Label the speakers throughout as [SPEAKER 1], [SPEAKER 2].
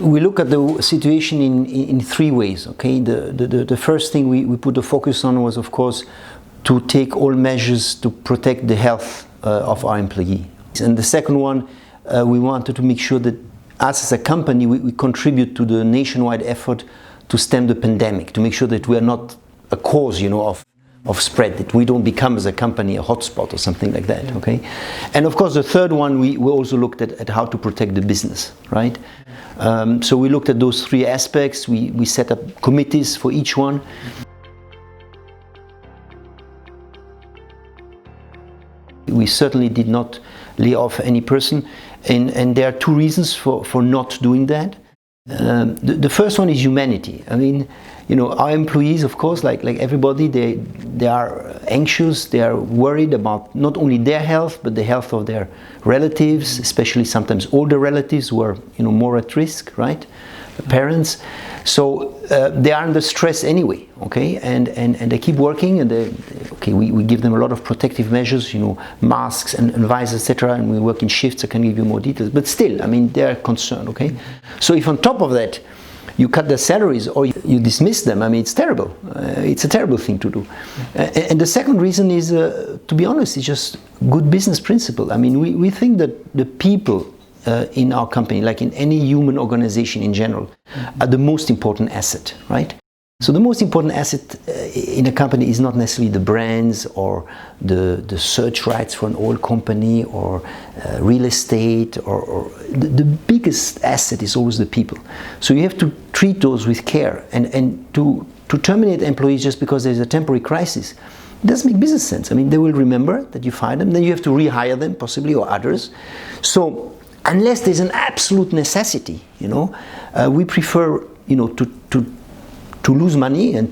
[SPEAKER 1] we look at the situation in three ways. Okay, the first thing we put the focus on was, of course, to take all measures to protect the health of our employee. And the second one, we wanted to make sure that us as a company, we contribute to the nationwide effort to stem the pandemic, to make sure that we are not a cause, of spread, that we don't become as a company a hotspot or something like that. Okay, and of course the third one, we also looked at how to protect the business, right? So we looked at those three aspects. We set up committees for each one. We certainly did not lay off any person, and there are two reasons for not doing that. The first one is humanity. I mean, our employees, of course, like everybody, they are anxious, they are worried about not only their health, but the health of their relatives, especially sometimes older relatives who are more at risk, right? Parents. So they are under stress anyway, okay? And they keep working, and we give them a lot of protective measures, masks and visors, etc. And we work in shifts. I can give you more details, but still, I mean, they are concerned, okay? So if on top of that you cut their salaries or you dismiss them, I mean, it's terrible. It's a terrible thing to do. And the second reason is, to be honest, it's just good business principle. I mean, we think that the people in our company, like in any human organization in general, are the most important asset, right? So the most important asset in a company is not necessarily the brands or the search rights for an oil company or real estate, or the biggest asset is always the people. So you have to treat those with care, and to terminate employees just because there's a temporary crisis, it doesn't make business sense. I mean, they will remember that you fired them, then you have to rehire them possibly, or others. So unless there's an absolute necessity, we prefer, to lose money and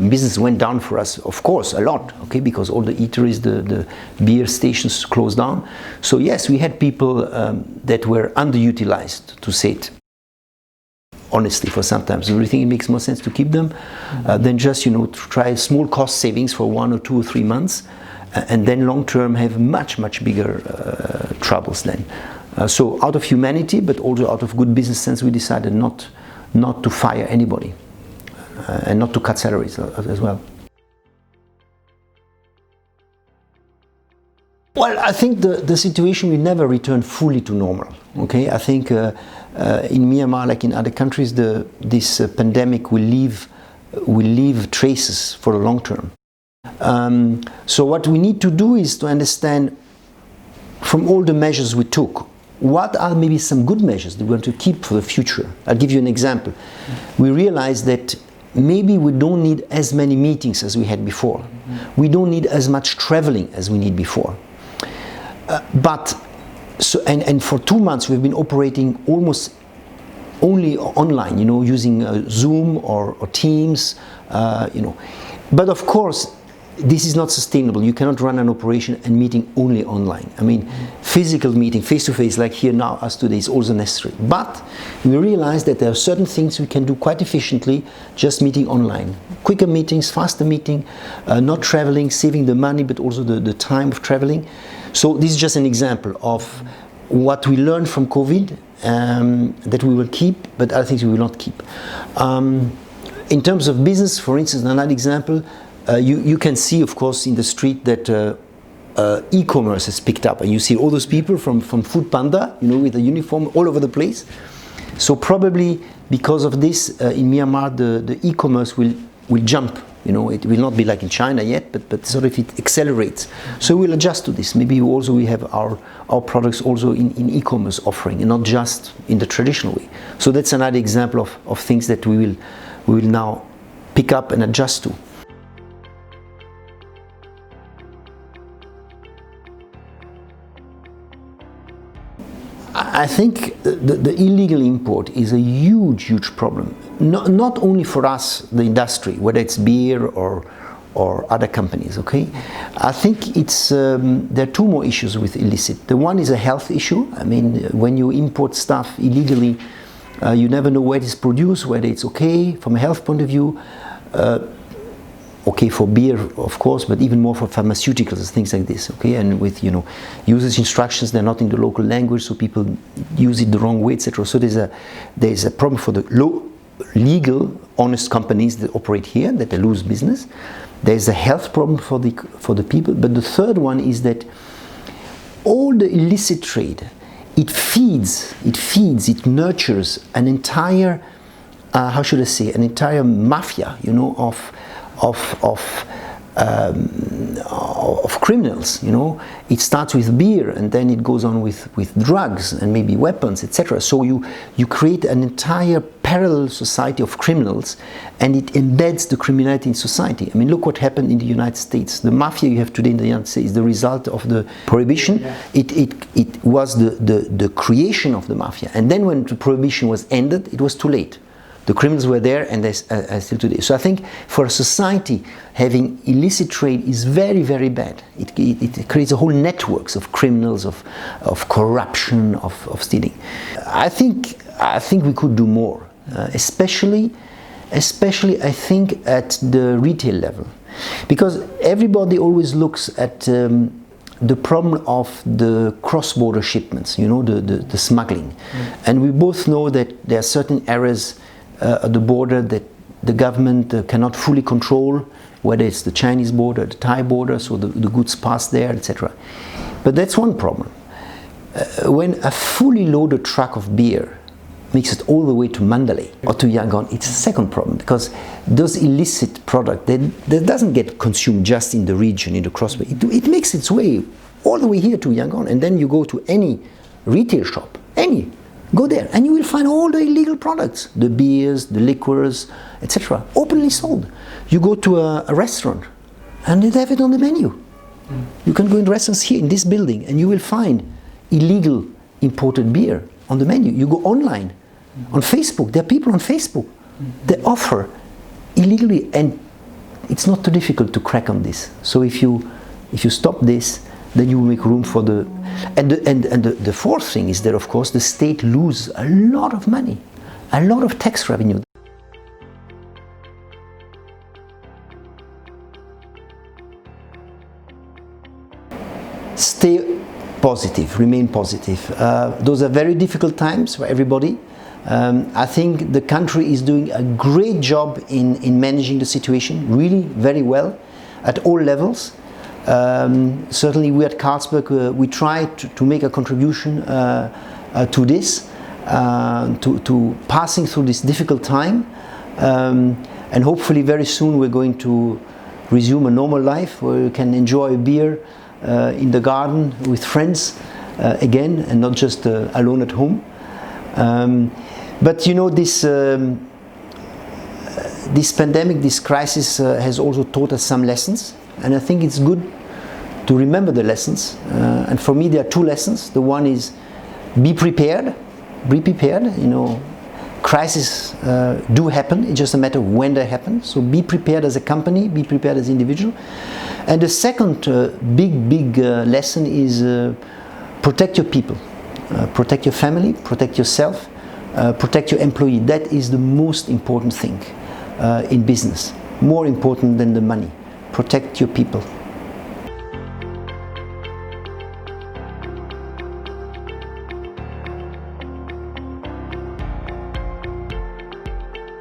[SPEAKER 1] business went down for us, of course, a lot, okay, because all the eateries, the beer stations closed down. So yes, we had people that were underutilized, to say it honestly, for sometimes. We think it makes more sense to keep them than just, to try small cost savings for 1 or 2 or 3 months, and then long term have much bigger troubles then. So out of humanity, but also out of good business sense, we decided not to fire anybody and not to cut salaries as well. Well, I think the situation will never return fully to normal. Okay, I think in Myanmar, like in other countries, this pandemic will leave traces for the long term. So what we need to do is to understand, from all the measures we took, what are maybe some good measures that we want to keep for the future. I'll give you an example. We realized that maybe we don't need as many meetings as we had before. We don't need as much traveling as we need before. And for 2 months we've been operating almost only online, using Zoom or Teams, But of course, this is not sustainable. You cannot run an operation and meeting only online. I mean, physical meeting, face-to-face, like here now, us today, is also necessary. But we realize that there are certain things we can do quite efficiently just meeting online. Quicker meetings, faster meeting, not traveling, saving the money, but also the time of traveling. So this is just an example of what we learned from COVID that we will keep, but other things we will not keep. In terms of business, for instance, another example, you can see, of course, in the street that e-commerce has picked up, and you see all those people from Food Panda, with a uniform all over the place. So probably because of this, in Myanmar, the e-commerce will jump. It will not be like in China yet, but sort of it accelerates. So we'll adjust to this. Maybe we have our products also in e-commerce offering, and not just in the traditional way. So that's another example of things that we will now pick up and adjust to. I think the illegal import is a huge problem. Not only for us, the industry, whether it's beer or other companies. Okay, I think there are two more issues with illicit. The one is a health issue. I mean, when you import stuff illegally, you never know where it is produced, whether it's okay from a health point of view. okay, for beer, of course, but even more for pharmaceuticals, things like this, okay, and with, you know, usage instructions, they're not in the local language, so people use it the wrong way, etc. So there's a problem for the legal, honest companies that operate here, that they lose business. There's a health problem for the people, but the third one is that all the illicit trade, it nurtures an entire, how should I say, an entire mafia, you know, of criminals, you know. It starts with beer and then it goes on with drugs and maybe weapons, etc. So you create an entire parallel society of criminals, and it embeds the criminality in society. I mean, look what happened in the United States. The mafia you have today in the United States is the result of the prohibition. Yeah. It was the creation of the mafia, and then when the prohibition was ended, it was too late. The criminals were there, and they are still today. So I think for a society, having illicit trade is very, very bad. It creates a whole networks of criminals, of corruption, of stealing. I think we could do more, especially I think at the retail level, because everybody always looks at the problem of the cross-border shipments, you know, the smuggling, and we both know that there are certain areas at the border that the government cannot fully control, whether it's the Chinese border, the Thai border, so the goods pass there, etc. But that's one problem. When a fully loaded truck of beer makes it all the way to Mandalay or to Yangon, it's a second problem, because those illicit product, that doesn't get consumed just in the region, in the crossway. It makes its way all the way here to Yangon, and then you go to any retail shop, go there, and you will find all the illegal products, the beers, the liquors, etc., openly sold. You go to a restaurant, and they have it on the menu. You can go in restaurants here in this building, and you will find illegal imported beer on the menu. You go online, on Facebook. There are people on Facebook that offer illegally, and it's not too difficult to crack on this. So if you stop this, then you will make room for the fourth thing is that, of course, the state loses a lot of money, a lot of tax revenue. Stay positive, remain positive. Those are very difficult times for everybody. I think the country is doing a great job in managing the situation, really very well, at all levels. Certainly we at Carlsberg, we try to make a contribution to this, to passing through this difficult time, and hopefully very soon we're going to resume a normal life where you can enjoy a beer in the garden with friends again, and not just alone at home. But you know, this pandemic, this crisis has also taught us some lessons, and I think it's good to remember the lessons. And for me, there are two lessons. The one is be prepared. You know, crises do happen. It's just a matter of when they happen. So be prepared as a company. Be prepared as an individual. And the second big lesson is protect your people, protect your family, protect yourself, protect your employee. That is the most important thing in business, more important than the money. Protect your people.